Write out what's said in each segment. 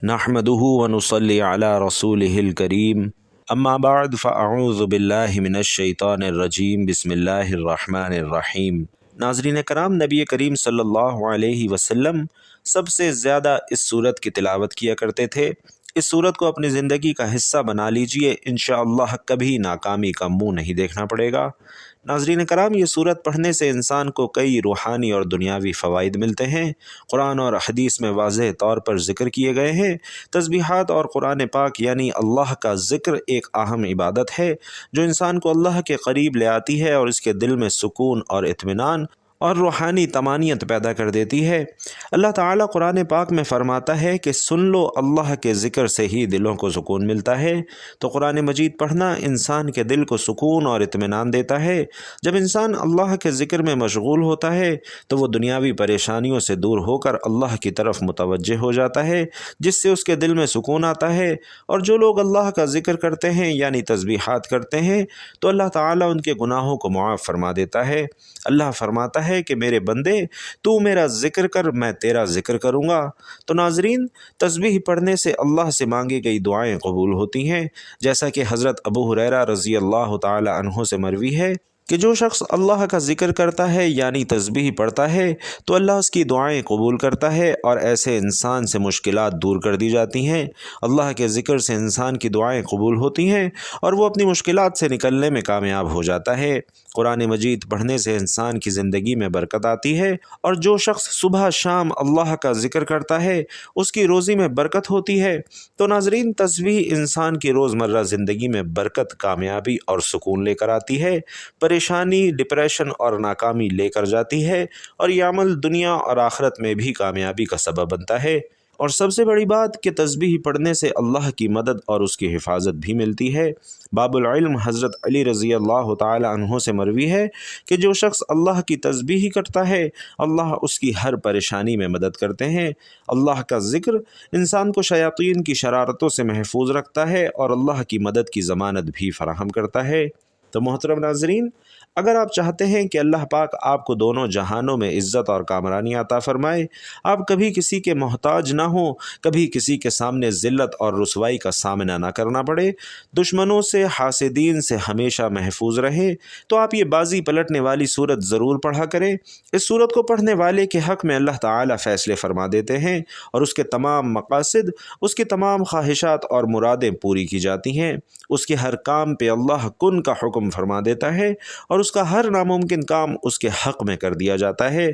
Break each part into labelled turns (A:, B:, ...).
A: نحمده ونصلي على رسوله الكريم اما بعد فاعوذ باللہ من الشیطان الرجیم بسم اللہ الرحمن الرحیم۔ ناظرین کرام، نبی کریم صلی اللہ علیہ وسلم سب سے زیادہ اس صورت کی تلاوت کیا کرتے تھے۔ اس صورت کو اپنی زندگی کا حصہ بنا لیجئے، انشاءاللہ کبھی ناکامی کا منہ نہیں دیکھنا پڑے گا۔ ناظرین کرام، یہ صورت پڑھنے سے انسان کو کئی روحانی اور دنیاوی فوائد ملتے ہیں۔ قرآن اور حدیث میں واضح طور پر ذکر کیے گئے ہیں۔ تسبیحات اور قرآن پاک یعنی اللہ کا ذکر ایک اہم عبادت ہے جو انسان کو اللہ کے قریب لے آتی ہے اور اس کے دل میں سکون اور اطمینان اور روحانی طمانینت پیدا کر دیتی ہے۔ اللہ تعالیٰ قرآن پاک میں فرماتا ہے کہ سن لو، اللہ کے ذکر سے ہی دلوں کو سکون ملتا ہے۔ تو قرآن مجید پڑھنا انسان کے دل کو سکون اور اطمینان دیتا ہے۔ جب انسان اللہ کے ذکر میں مشغول ہوتا ہے تو وہ دنیاوی پریشانیوں سے دور ہو کر اللہ کی طرف متوجہ ہو جاتا ہے، جس سے اس کے دل میں سکون آتا ہے۔ اور جو لوگ اللہ کا ذکر کرتے ہیں یعنی تسبیحات کرتے ہیں تو اللہ تعالیٰ ان کے گناہوں کو معاف فرما دیتا ہے۔ اللہ فرماتا ہے کہ میرے بندے، تو میرا ذکر کر، میں تیرا ذکر کروں گا۔ تو ناظرین، تسبیح پڑھنے سے اللہ سے مانگی گئی دعائیں قبول ہوتی ہیں، جیسا کہ حضرت ابو ہریرہ رضی اللہ تعالی عنہ سے مروی ہے کہ جو شخص اللہ کا ذکر کرتا ہے یعنی تسبیح پڑھتا ہے تو اللہ اس کی دعائیں قبول کرتا ہے اور ایسے انسان سے مشکلات دور کر دی جاتی ہیں۔ اللہ کے ذکر سے انسان کی دعائیں قبول ہوتی ہیں اور وہ اپنی مشکلات سے نکلنے میں کامیاب ہو جاتا ہے۔ قرآن مجید پڑھنے سے انسان کی زندگی میں برکت آتی ہے، اور جو شخص صبح شام اللہ کا ذکر کرتا ہے اس کی روزی میں برکت ہوتی ہے۔ تو ناظرین، تسبیح انسان کی روزمرہ زندگی میں برکت، کامیابی اور سکون لے کر آتی ہے، پریشانی، ڈپریشن اور ناکامی لے کر جاتی ہے، اور یہ عمل دنیا اور آخرت میں بھی کامیابی کا سبب بنتا ہے۔ اور سب سے بڑی بات کہ تسبیح پڑھنے سے اللہ کی مدد اور اس کی حفاظت بھی ملتی ہے۔ باب العلم حضرت علی رضی اللہ تعالی عنہ سے مروی ہے کہ جو شخص اللہ کی تسبیح کرتا ہے اللہ اس کی ہر پریشانی میں مدد کرتے ہیں۔ اللہ کا ذکر انسان کو شیاطین کی شرارتوں سے محفوظ رکھتا ہے اور اللہ کی مدد کی ضمانت بھی فراہم کرتا ہے۔ تو محترم ناظرین، اگر آپ چاہتے ہیں کہ اللہ پاک آپ کو دونوں جہانوں میں عزت اور کامرانی عطا فرمائے، آپ کبھی کسی کے محتاج نہ ہوں، کبھی کسی کے سامنے ذلت اور رسوائی کا سامنا نہ کرنا پڑے، دشمنوں سے، حاسدین سے ہمیشہ محفوظ رہیں، تو آپ یہ بازی پلٹنے والی صورت ضرور پڑھا کریں۔ اس صورت کو پڑھنے والے کے حق میں اللہ تعالیٰ فیصلے فرما دیتے ہیں اور اس کے تمام مقاصد، اس کی تمام خواہشات اور مرادیں پوری کی جاتی ہیں۔ اس کے ہر کام پہ اللہ کن کا حکم فرما دیتا ہے اور اس کا ہر ناممکن کام اس کے حق میں کر دیا جاتا ہے۔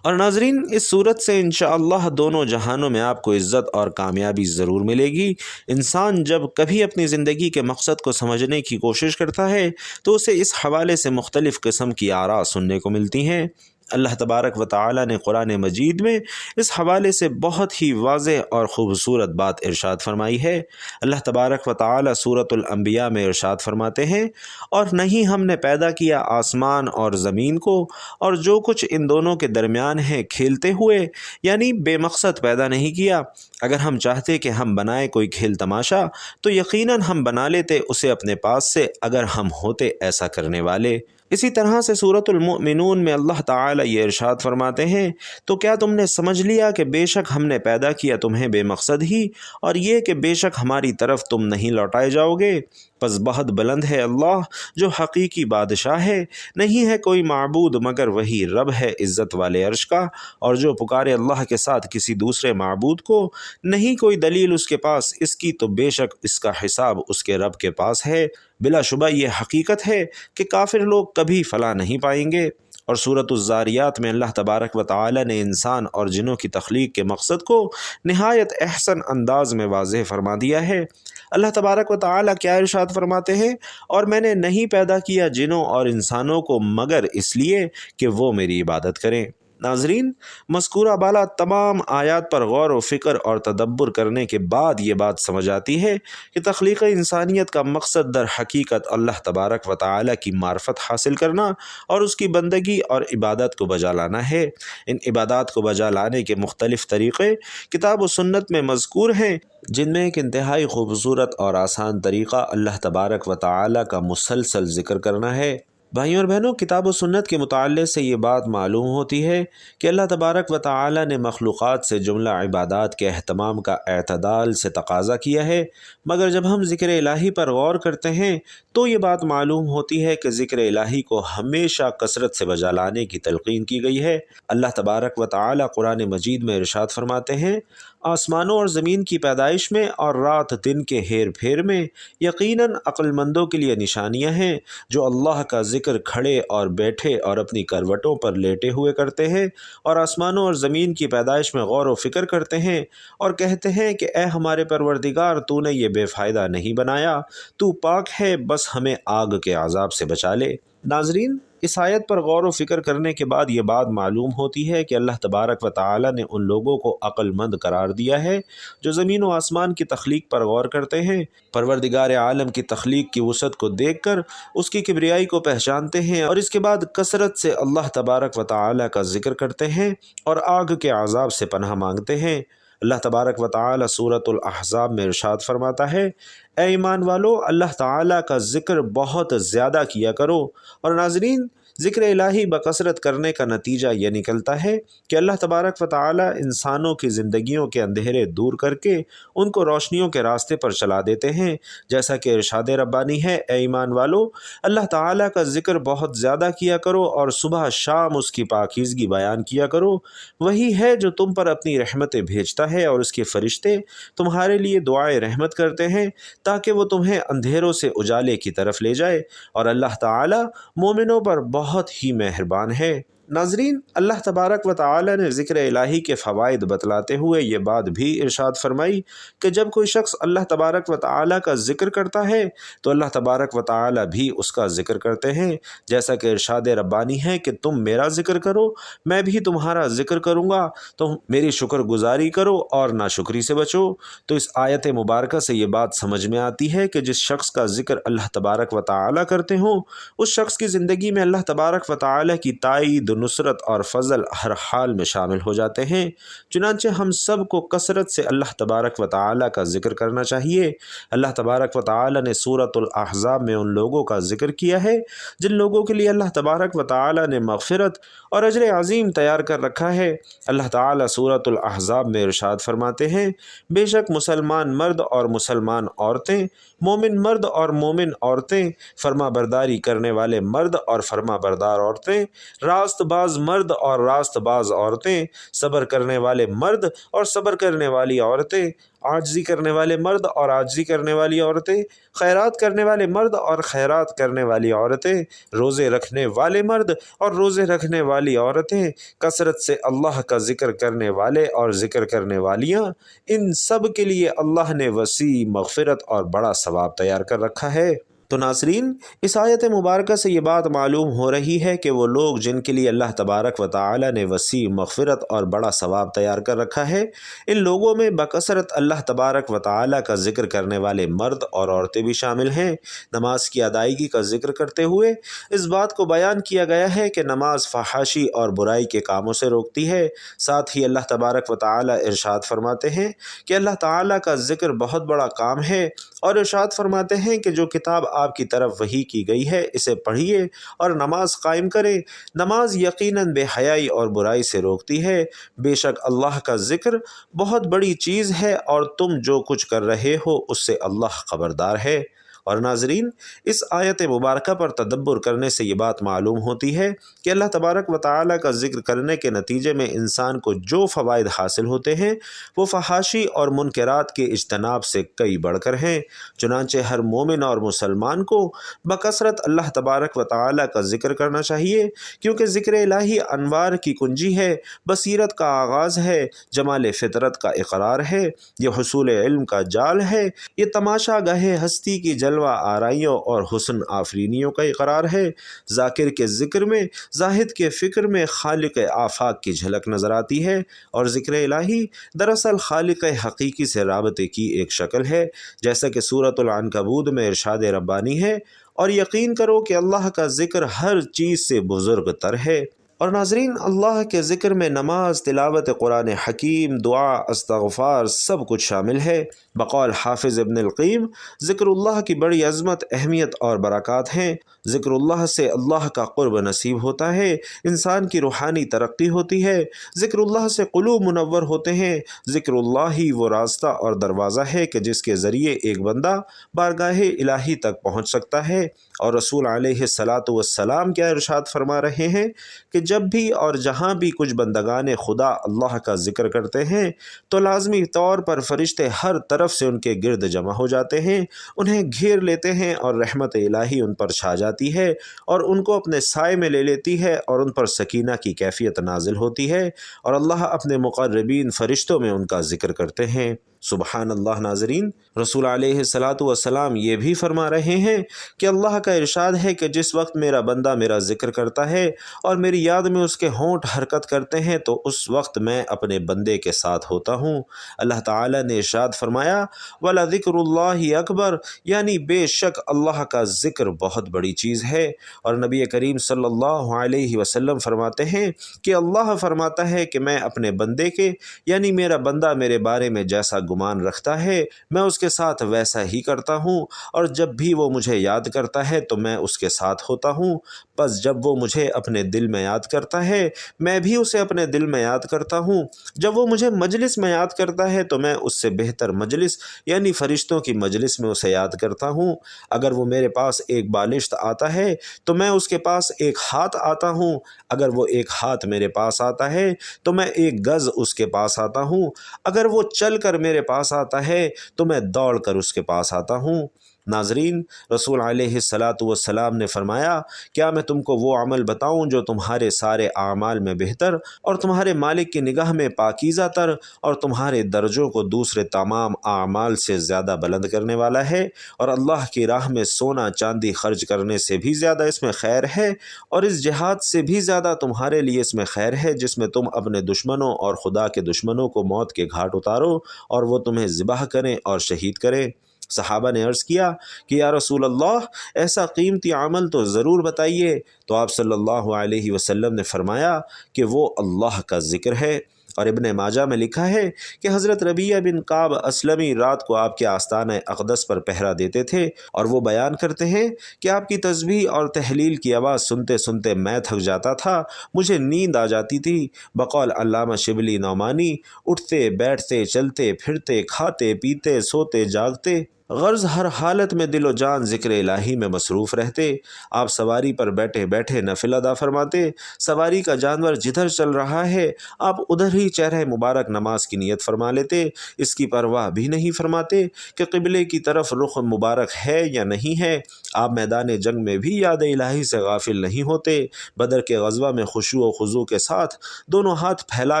A: اور ناظرین، اس صورت سے انشاءاللہ دونوں جہانوں میں آپ کو عزت اور کامیابی ضرور ملے گی۔ انسان جب کبھی اپنی زندگی کے مقصد کو سمجھنے کی کوشش کرتا ہے تو اسے اس حوالے سے مختلف قسم کی آراء سننے کو ملتی ہیں۔ اللہ تبارک و تعالی نے قرآن مجید میں اس حوالے سے بہت ہی واضح اور خوبصورت بات ارشاد فرمائی ہے۔ اللہ تبارک و تعالی سورۃ الانبیاء میں ارشاد فرماتے ہیں، اور نہیں ہم نے پیدا کیا آسمان اور زمین کو اور جو کچھ ان دونوں کے درمیان ہے کھیلتے ہوئے، یعنی بے مقصد پیدا نہیں کیا۔ اگر ہم چاہتے کہ ہم بنائیں کوئی کھیل تماشا تو یقیناً ہم بنا لیتے اسے اپنے پاس سے، اگر ہم ہوتے ایسا کرنے والے۔ اسی طرح سے سورۃ المؤمنون میں اللہ تعالیٰ یہ ارشاد فرماتے ہیں، تو کیا تم نے سمجھ لیا کہ بے شک ہم نے پیدا کیا تمہیں بے مقصد ہی، اور یہ کہ بے شک ہماری طرف تم نہیں لوٹائے جاؤ گے؟ پس بہت بلند ہے اللہ جو حقیقی بادشاہ ہے، نہیں ہے کوئی معبود مگر وہی رب ہے عزت والے عرش کا، اور جو پکارے اللہ کے ساتھ کسی دوسرے معبود کو، نہیں کوئی دلیل اس کے پاس اس کی، تو بے شک اس کا حساب اس کے رب کے پاس ہے۔ بلا شبہ یہ حقیقت ہے کہ کافر لوگ کبھی فلاح نہیں پائیں گے۔ اور سورۃ الذاریات میں اللہ تبارک و تعالی نے انسان اور جنوں کی تخلیق کے مقصد کو نہایت احسن انداز میں واضح فرما دیا ہے۔ اللہ تبارک و تعالی کیا ارشاد فرماتے ہیں، اور میں نے نہیں پیدا کیا جنوں اور انسانوں کو مگر اس لیے کہ وہ میری عبادت کریں۔ ناظرین، مذکورہ بالا تمام آیات پر غور و فکر اور تدبر کرنے کے بعد یہ بات سمجھ آتی ہے کہ تخلیق انسانیت کا مقصد در حقیقت اللہ تبارک و تعالی کی معرفت حاصل کرنا اور اس کی بندگی اور عبادت کو بجا لانا ہے۔ ان عبادات کو بجا لانے کے مختلف طریقے کتاب و سنت میں مذکور ہیں، جن میں ایک انتہائی خوبصورت اور آسان طریقہ اللہ تبارک و تعالی کا مسلسل ذکر کرنا ہے۔ بھائیوں اور بہنوں، کتاب و سنت کے متعلق سے یہ بات معلوم ہوتی ہے کہ اللہ تبارک و تعالی نے مخلوقات سے جملہ عبادات کے اہتمام کا اعتدال سے تقاضا کیا ہے، مگر جب ہم ذکر الہی پر غور کرتے ہیں تو یہ بات معلوم ہوتی ہے کہ ذکر الہی کو ہمیشہ کثرت سے بجا لانے کی تلقین کی گئی ہے۔ اللہ تبارک و تعالی قرآن مجید میں ارشاد فرماتے ہیں، آسمانوں اور زمین کی پیدائش میں اور رات دن کے ہیر پھیر میں یقیناً عقل مندوں کے لیے نشانیاں ہیں جو اللہ کا ذکر کھڑے اور بیٹھے اور اپنی کروٹوں پر لیٹے ہوئے کرتے ہیں، اور آسمانوں اور زمین کی پیدائش میں غور و فکر کرتے ہیں اور کہتے ہیں کہ اے ہمارے پروردگار، تو نے یہ بے فائدہ نہیں بنایا، تو پاک ہے، بس ہمیں آگ کے عذاب سے بچا لے۔ ناظرین، اس آیت پر غور و فکر کرنے کے بعد یہ بات معلوم ہوتی ہے کہ اللہ تبارک و تعالی نے ان لوگوں کو عقل مند قرار دیا ہے جو زمین و آسمان کی تخلیق پر غور کرتے ہیں، پروردگار عالم کی تخلیق کی وسعت کو دیکھ کر اس کی کبریائی کو پہچانتے ہیں، اور اس کے بعد کثرت سے اللہ تبارک و تعالی کا ذکر کرتے ہیں اور آگ کے عذاب سے پناہ مانگتے ہیں۔ اللہ تبارک و تعالی سورۃ الاحزاب میں ارشاد فرماتا ہے، اے ایمان والو، اللہ تعالی کا ذکر بہت زیادہ کیا کرو۔ اور ناظرین، ذکر الہی بکثرت کرنے کا نتیجہ یہ نکلتا ہے کہ اللہ تبارک و تعالی انسانوں کی زندگیوں کے اندھیرے دور کر کے ان کو روشنیوں کے راستے پر چلا دیتے ہیں، جیسا کہ ارشاد ربانی ہے، اے ایمان والو، اللہ تعالی کا ذکر بہت زیادہ کیا کرو اور صبح شام اس کی پاکیزگی بیان کیا کرو، وہی ہے جو تم پر اپنی رحمتیں بھیجتا ہے اور اس کے فرشتے تمہارے لیے دعائیں رحمت کرتے ہیں تاکہ وہ تمہیں اندھیروں سے اجالے کی طرف لے جائے، اور اللہ تعالی مومنوں پر بہت ہی مہربان ہے۔ ناظرین، اللہ تبارک و تعالی نے ذکر الہی کے فوائد بتلاتے ہوئے یہ بات بھی ارشاد فرمائی کہ جب کوئی شخص اللہ تبارک و تعالی کا ذکر کرتا ہے تو اللہ تبارک و تعالی بھی اس کا ذکر کرتے ہیں، جیسا کہ ارشاد ربانی ہے کہ تم میرا ذکر کرو، میں بھی تمہارا ذکر کروں گا، تم میری شکر گزاری کرو اور ناشکری سے بچو۔ تو اس آیت مبارکہ سے یہ بات سمجھ میں آتی ہے کہ جس شخص کا ذکر اللہ تبارک و تعالی کرتے ہوں، اس شخص کی زندگی میں اللہ تبارک و تعالی کی تائید، نصرت اور فضل ہر حال میں شامل ہو جاتے ہیں۔ چنانچہ ہم سب کو کثرت سے اللہ تبارک و تعالی کا ذکر کرنا چاہیے۔ اللہ تبارک و تعالی نے سورۃ الاحزاب میں ان لوگوں کا ذکر کیا ہے جن لوگوں کے لیے اللہ تبارک و تعالی نے مغفرت اور اجر عظیم تیار کر رکھا ہے۔ اللہ تعالی سورۃ الاحزاب میں ارشاد فرماتے ہیں، بے شک مسلمان مرد اور مسلمان عورتیں، مومن مرد اور مومن عورتیں، فرما برداری کرنے والے مرد اور فرما بردار عورتیں، راست باز مرد اور راست باز عورتیں، صبر کرنے والے مرد اور صبر کرنے والی عورتیں، عاجزی کرنے والے مرد اور عاجزی کرنے والی عورتیں، خیرات کرنے والے مرد اور خیرات کرنے والی عورتیں، روزے رکھنے والے مرد اور روزے رکھنے والی عورتیں، کثرت سے اللہ کا ذکر کرنے والے اور ذکر کرنے والیاں، ان سب کے لیے اللہ نے وسیع مغفرت اور بڑا ثواب تیار کر رکھا ہے۔ تو ناظرین، اس آیت مبارکہ سے یہ بات معلوم ہو رہی ہے کہ وہ لوگ جن کے لیے اللہ تبارک و تعالی نے وسیع مغفرت اور بڑا ثواب تیار کر رکھا ہے، ان لوگوں میں بکثرت اللہ تبارک و تعالی کا ذکر کرنے والے مرد اور عورتیں بھی شامل ہیں۔ نماز کی ادائیگی کا ذکر کرتے ہوئے اس بات کو بیان کیا گیا ہے کہ نماز فحاشی اور برائی کے کاموں سے روکتی ہے۔ ساتھ ہی اللہ تبارک و تعالی ارشاد فرماتے ہیں کہ اللہ تعالی کا ذکر بہت بڑا کام ہے، اور ارشاد فرماتے ہیں کہ جو کتاب آپ کی طرف وحی کی گئی ہے اسے پڑھیے اور نماز قائم کریں، نماز یقیناً بے حیائی اور برائی سے روکتی ہے، بے شک اللہ کا ذکر بہت بڑی چیز ہے اور تم جو کچھ کر رہے ہو اس سے اللہ خبردار ہے۔ اور ناظرین، اس آیت مبارکہ پر تدبر کرنے سے یہ بات معلوم ہوتی ہے کہ اللہ تبارک و تعالی کا ذکر کرنے کے نتیجے میں انسان کو جو فوائد حاصل ہوتے ہیں وہ فحاشی اور منکرات کے اجتناب سے کئی بڑھ کر ہیں۔ چنانچہ ہر مومن اور مسلمان کو بکثرت اللہ تبارک و تعالی کا ذکر کرنا چاہیے، کیونکہ ذکر الہی انوار کی کنجی ہے، بصیرت کا آغاز ہے، جمال فطرت کا اقرار ہے، یہ حصول علم کا جال ہے، یہ تماشا گاہ ہستی کی جلوہ آرائیوں اور حسن آفرینیوں کا اقرار ہے۔ ذاکر کے ذکر میں، زاہد کے فکر میں خالق آفاق کی جھلک نظر آتی ہے، اور ذکر الہی دراصل خالق حقیقی سے رابطے کی ایک شکل ہے، جیسا کہ سورۃ العنکبوت میں ارشاد ربانی ہے، اور یقین کرو کہ اللہ کا ذکر ہر چیز سے بزرگ تر ہے۔ اور ناظرین، اللہ کے ذکر میں نماز، تلاوت قرآن حکیم، دعا، استغفار سب کچھ شامل ہے۔ بقول حافظ ابن القیم، ذکر اللہ کی بڑی عظمت، اہمیت اور برکات ہیں۔ ذکر اللہ سے اللہ کا قرب نصیب ہوتا ہے، انسان کی روحانی ترقی ہوتی ہے، ذکر اللہ سے قلوب منور ہوتے ہیں۔ ذکر اللہ ہی وہ راستہ اور دروازہ ہے کہ جس کے ذریعے ایک بندہ بارگاہ الہی تک پہنچ سکتا ہے۔ اور رسول علیہ الصلاۃ والسلام کیا ارشاد فرما رہے ہیں کہ جب بھی اور جہاں بھی کچھ بندگان خدا اللہ کا ذکر کرتے ہیں تو لازمی طور پر فرشتے ہر طرف سے ان کے گرد جمع ہو جاتے ہیں، انہیں گھیر لیتے ہیں اور رحمت الہی ان پر چھا جاتی ہے اور ان کو اپنے سائے میں لے لیتی ہے اور ان پر سکینہ کی کیفیت نازل ہوتی ہے اور اللہ اپنے مقربین فرشتوں میں ان کا ذکر کرتے ہیں۔ سبحان اللہ۔ ناظرین، رسول علیہ الصلاۃ والسلام یہ بھی فرما رہے ہیں کہ اللہ کا ارشاد ہے کہ جس وقت میرا بندہ میرا ذکر کرتا ہے اور میری یاد میں اس کے ہونٹ حرکت کرتے ہیں تو اس وقت میں اپنے بندے کے ساتھ ہوتا ہوں۔ اللہ تعالیٰ نے ارشاد فرمایا وَلَذِكْرُ اللَّهِ اکبر، یعنی بے شک اللہ کا ذکر بہت بڑی چیز ہے۔ اور نبی کریم صلی اللہ علیہ وسلم فرماتے ہیں کہ اللہ فرماتا ہے کہ میں اپنے بندے کے یعنی میرا بندہ میرے بارے میں جیسا گمان رکھتا ہے میں اس کے ساتھ ویسا ہی کرتا ہوں، اور جب بھی وہ مجھے یاد کرتا ہے تو میں اس کے ساتھ ہوتا ہوں، پس جب وہ مجھے اپنے دل میں یاد کرتا ہے میں بھی اسے اپنے دل میں یاد کرتا ہوں، جب وہ مجھے مجلس میں یاد کرتا ہے تو میں اس سے بہتر مجلس یعنی فرشتوں کی مجلس میں اسے یاد کرتا ہوں، اگر وہ میرے پاس ایک بالشت آتا ہے تو میں اس کے پاس ایک ہاتھ آتا ہوں، اگر وہ ایک ہاتھ میرے پاس آتا ہے تو میں ایک گز اس کے پاس آتا ہوں، اگر وہ چل کر میرے پاس آتا ہے تو میں دوڑ کر اس کے پاس آتا ہوں۔ ناظرین، رسول علیہ الصلاۃ والسلام نے فرمایا کیا میں تم کو وہ عمل بتاؤں جو تمہارے سارے اعمال میں بہتر اور تمہارے مالک کی نگاہ میں پاکیزہ تر اور تمہارے درجوں کو دوسرے تمام اعمال سے زیادہ بلند کرنے والا ہے، اور اللہ کی راہ میں سونا چاندی خرچ کرنے سے بھی زیادہ اس میں خیر ہے، اور اس جہاد سے بھی زیادہ تمہارے لیے اس میں خیر ہے جس میں تم اپنے دشمنوں اور خدا کے دشمنوں کو موت کے گھاٹ اتارو اور وہ تمہیں ذبح کریں اور شہید کریں۔ صحابہ نے عرض کیا کہ یا رسول اللہ، ایسا قیمتی عمل تو ضرور بتائیے، تو آپ صلی اللہ علیہ وسلم نے فرمایا کہ وہ اللہ کا ذکر ہے۔ اور ابن ماجہ میں لکھا ہے کہ حضرت ربیہ بن کعب اسلمی رات کو آپ کے آستانہ اقدس پر پہرا دیتے تھے، اور وہ بیان کرتے ہیں کہ آپ کی تسبیح اور تحلیل کی آواز سنتے سنتے میں تھک جاتا تھا، مجھے نیند آ جاتی تھی۔ بقول علامہ شبلی نعمانی، اٹھتے بیٹھتے چلتے پھرتے کھاتے پیتے سوتے جاگتے غرض ہر حالت میں دل و جان ذکر الہی میں مصروف رہتے۔ آپ سواری پر بیٹھے بیٹھے نفل ادا فرماتے، سواری کا جانور جدھر چل رہا ہے آپ ادھر ہی چہرہ مبارک نماز کی نیت فرما لیتے، اس کی پرواہ بھی نہیں فرماتے کہ قبلے کی طرف رخ مبارک ہے یا نہیں ہے۔ آپ میدان جنگ میں بھی یاد الہی سے غافل نہیں ہوتے، بدر کے غزوہ میں خشوع و خضوع کے ساتھ دونوں ہاتھ پھیلا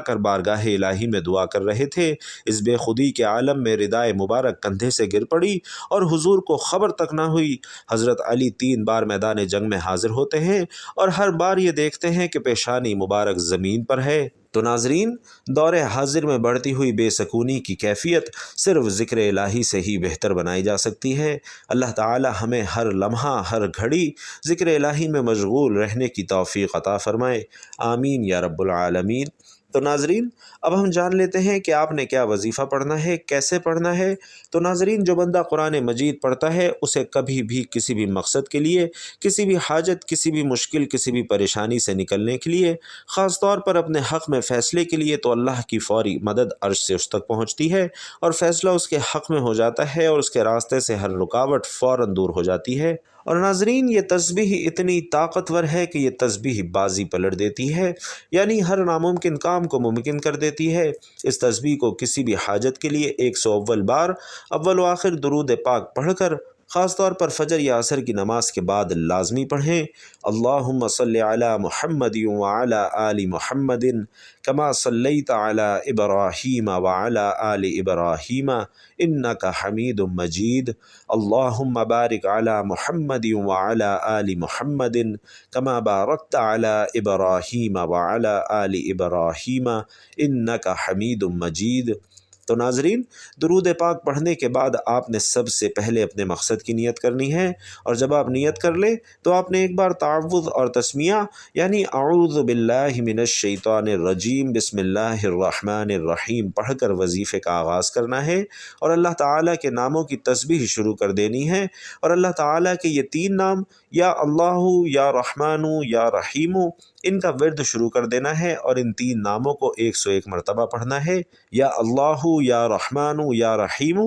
A: کر بارگاہ الہی میں دعا کر رہے تھے۔ اس بے خودی کے عالم میں ردائے مبارک کندھے سے گر پڑی اور حضور کو خبر تک نہ ہوئی۔ حضرت علی 3 بار میدان جنگ میں حاضر ہوتے ہیں اور ہر بار یہ دیکھتے ہیں کہ پیشانی مبارک زمین پر ہے۔ تو ناظرین، دور حاضر میں بڑھتی ہوئی بے سکونی کی کیفیت صرف ذکر الہی سے ہی بہتر بنائی جا سکتی ہے۔ اللہ تعالی ہمیں ہر لمحہ ہر گھڑی ذکر الہی میں مشغول رہنے کی توفیق عطا فرمائے، آمین یا رب العالمین۔ تو ناظرین، اب ہم جان لیتے ہیں کہ آپ نے کیا وظیفہ پڑھنا ہے، کیسے پڑھنا ہے۔ تو ناظرین، جو بندہ قرآن مجید پڑھتا ہے اسے کبھی بھی کسی بھی مقصد کے لیے، کسی بھی حاجت، کسی بھی مشکل، کسی بھی پریشانی سے نکلنے کے لیے، خاص طور پر اپنے حق میں فیصلے کے لیے، تو اللہ کی فوری مدد عرش سے اس تک پہنچتی ہے اور فیصلہ اس کے حق میں ہو جاتا ہے اور اس کے راستے سے ہر رکاوٹ فوراً دور ہو جاتی ہے۔ اور ناظرین، یہ تسبیح اتنی طاقتور ہے کہ یہ تسبیح بازی پلٹ دیتی ہے، یعنی ہر ناممکن کام کو ممکن کر دیتی ہے۔ اس تسبیح کو کسی بھی حاجت کے لیے 101 بار اول و آخر درود پاک پڑھ کر، خاص طور پر فجر یا عصر کی نماز کے بعد لازمی پڑھیں۔ اللہم صلی علی محمد وعلی آل محمد کما صلیت علی ابراہیم وعلی آل ابراہیم انک حمید مجید۔ اللہم بارک علی محمد وعلی آل محمد کما بارکت علی ابراہیم وعلی آل ابراہیم انک حمید مجید۔ تو ناظرین، درود پاک پڑھنے کے بعد آپ نے سب سے پہلے اپنے مقصد کی نیت کرنی ہے، اور جب آپ نیت کر لیں تو آپ نے ایک بار تعوذ اور تسمیہ یعنی اعوذ باللہ من الشیطان الرجیم بسم اللہ الرحمن الرحیم پڑھ کر وظیفے کا آغاز کرنا ہے، اور اللہ تعالیٰ کے ناموں کی تسبیح شروع کر دینی ہے، اور اللہ تعالیٰ کے یہ 3 نام یا اللہ، یا رحمان، یا رحیم، ان کا ورد شروع کر دینا ہے، اور ان 3 ناموں کو 101 مرتبہ پڑھنا ہے، یا اللہ، یا رحمان، یا رحیم،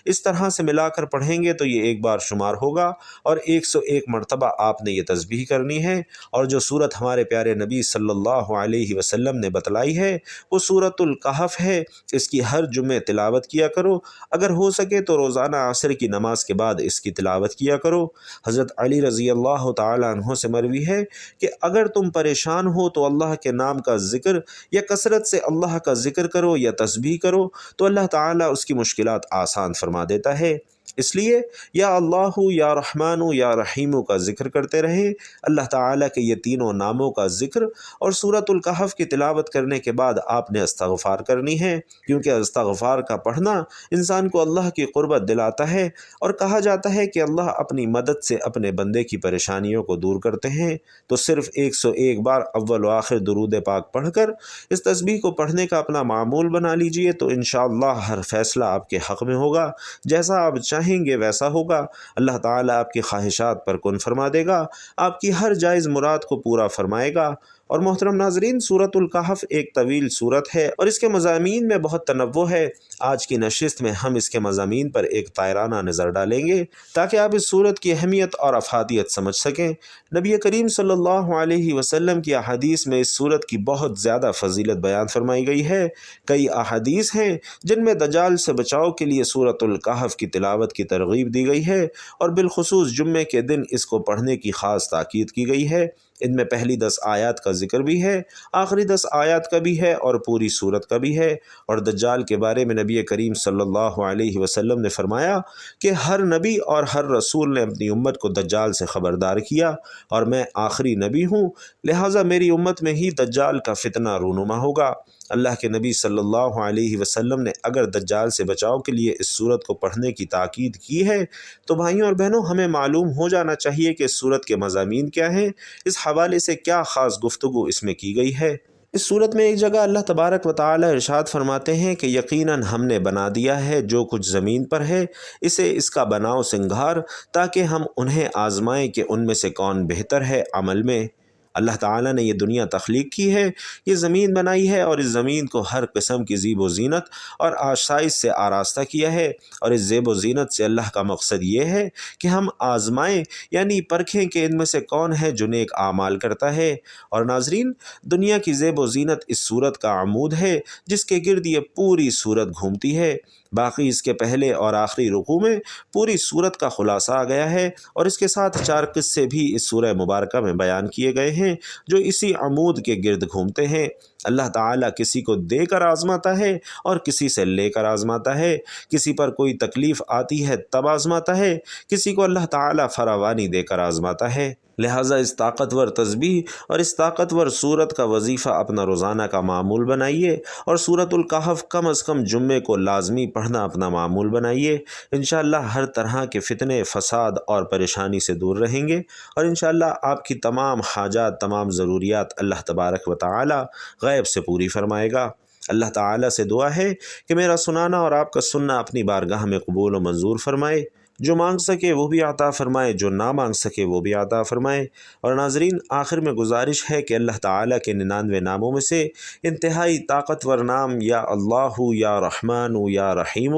A: اس طرح سے ملا کر پڑھیں گے تو یہ ایک بار شمار ہوگا، اور 101 مرتبہ آپ نے یہ تسبیح کرنی ہے۔ اور جو صورت ہمارے پیارے نبی صلی اللہ علیہ وسلم نے بتلائی ہے وہ سورۃ الکہف ہے، اس کی ہر جمعے تلاوت کیا کرو، اگر ہو سکے تو روزانہ عصر کی نماز کے بعد اس کی تلاوت کیا کرو۔ حضرت علی رضی اللہ تعالی عنہ سے مروی ہے کہ اگر تم پریشان ہو تو اللہ کے نام کا ذکر یا کثرت سے اللہ کا ذکر کرو یا تسبیح کرو تو اللہ تعالیٰ اس کی مشکلات آسان فرما دیتا ہے۔ اس لیے یا اللہ، یا رحمان، یا رحیم کا ذکر کرتے رہیں، اللہ تعالیٰ کے یہ تینوں ناموں کا ذکر، اور سورۃ الکہف کی تلاوت کرنے کے بعد آپ نے استغفار کرنی ہے، کیونکہ استغفار کا پڑھنا انسان کو اللہ کی قربت دلاتا ہے، اور کہا جاتا ہے کہ اللہ اپنی مدد سے اپنے بندے کی پریشانیوں کو دور کرتے ہیں۔ تو صرف 101 بار اول و آخر درود پاک پڑھ کر اس تسبیح کو پڑھنے کا اپنا معمول بنا لیجئے تو انشاءاللہ ہر فیصلہ آپ کے حق میں ہوگا، جیسا آپ چاہیں گے ویسا ہوگا۔ اللہ تعالیٰ آپ کی خواہشات پر کن فرما دے گا، آپ کی ہر جائز مراد کو پورا فرمائے گا۔ اور محترم ناظرین، سورۃ الکہف ایک طویل سورت ہے اور اس کے مضامین میں بہت تنوع ہے۔ آج کی نشست میں ہم اس کے مضامین پر ایک طائرانہ نظر ڈالیں گے تاکہ آپ اس سورت کی اہمیت اور افادیت سمجھ سکیں۔ نبی کریم صلی اللہ علیہ وسلم کی احادیث میں اس سورت کی بہت زیادہ فضیلت بیان فرمائی گئی ہے۔ کئی احادیث ہیں جن میں دجال سے بچاؤ کے لیے سورۃ الکہف کی تلاوت کی ترغیب دی گئی ہے، اور بالخصوص جمعے کے دن اس کو پڑھنے کی خاص تاکید کی گئی ہے۔ ان میں پہلی 10 آیات کا ذکر بھی ہے، آخری 10 آیات کا بھی ہے، اور پوری سورت کا بھی ہے۔ اور دجال کے بارے میں نبی کریم صلی اللہ علیہ وسلم نے فرمایا کہ ہر نبی اور ہر رسول نے اپنی امت کو دجال سے خبردار کیا، اور میں آخری نبی ہوں، لہٰذا میری امت میں ہی دجال کا فتنہ رونما ہوگا۔ اللہ کے نبی صلی اللہ علیہ وسلم نے اگر دجال سے بچاؤ کے لیے اس سورت کو پڑھنے کی تاکید کی ہے تو بھائیوں اور بہنوں، ہمیں معلوم ہو جانا چاہیے کہ اس سورت کے مضامین کیا ہیں، اس حوالے سے کیا خاص گفتگو اس میں کی گئی ہے۔ اس سورت میں ایک جگہ اللہ تبارک و تعالی ارشاد فرماتے ہیں کہ یقیناً ہم نے بنا دیا ہے جو کچھ زمین پر ہے، اسے اس کا بناؤ سنگھار تاکہ ہم انہیں آزمائیں کہ ان میں سے کون بہتر ہے عمل میں۔ اللہ تعالیٰ نے یہ دنیا تخلیق کی ہے، یہ زمین بنائی ہے، اور اس زمین کو ہر قسم کی زیب و زینت اور آشائش سے آراستہ کیا ہے، اور اس زیب و زینت سے اللہ کا مقصد یہ ہے کہ ہم آزمائیں، یعنی پرکھیں کہ ان میں سے کون ہے جو نیک اعمال کرتا ہے۔ اور ناظرین، دنیا کی زیب و زینت اس سورت کا عمود ہے جس کے گرد یہ پوری سورت گھومتی ہے۔ باقی اس کے پہلے اور آخری رکوع میں پوری سورت کا خلاصہ آ گیا ہے، اور اس کے ساتھ 4 قصے بھی اس سورہ مبارکہ میں بیان کیے گئے ہیں جو اسی عمود کے گرد گھومتے ہیں۔ اللہ تعالیٰ کسی کو دے کر آزماتا ہے اور کسی سے لے کر آزماتا ہے، کسی پر کوئی تکلیف آتی ہے تب آزماتا ہے، کسی کو اللہ تعالیٰ فراوانی دے کر آزماتا ہے۔ لہٰذا اس طاقتور تسبیح اور اس طاقتور سورت کا وظیفہ اپنا روزانہ کا معمول بنائیے، اور سورۃ الکہف کم از کم جمعے کو لازمی پڑھنا اپنا معمول بنائیے۔ انشاءاللہ ہر طرح کے فتنے، فساد اور پریشانی سے دور رہیں گے، اور انشاءاللہ آپ کی تمام حاجات، تمام ضروریات اللہ تبارک و تعالی غیب سے پوری فرمائے گا۔ اللہ تعالیٰ سے دعا ہے کہ میرا سنانا اور آپ کا سننا اپنی بارگاہ میں قبول و منظور فرمائے، جو مانگ سکے وہ بھی عطا فرمائے، جو نہ مانگ سکے وہ بھی عطا فرمائے۔ اور ناظرین، آخر میں گزارش ہے کہ اللہ تعالیٰ کے 99 ناموں میں سے انتہائی طاقتور نام یا اللہ، یا رحمان، یا رحیم،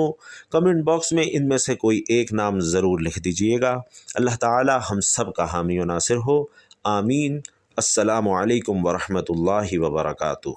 A: کمنٹ باکس میں ان میں سے کوئی ایک نام ضرور لکھ دیجئے گا۔ اللہ تعالیٰ ہم سب کا حامی و ناصر ہو، آمین۔ السلام علیکم ورحمۃ اللہ وبرکاتہ۔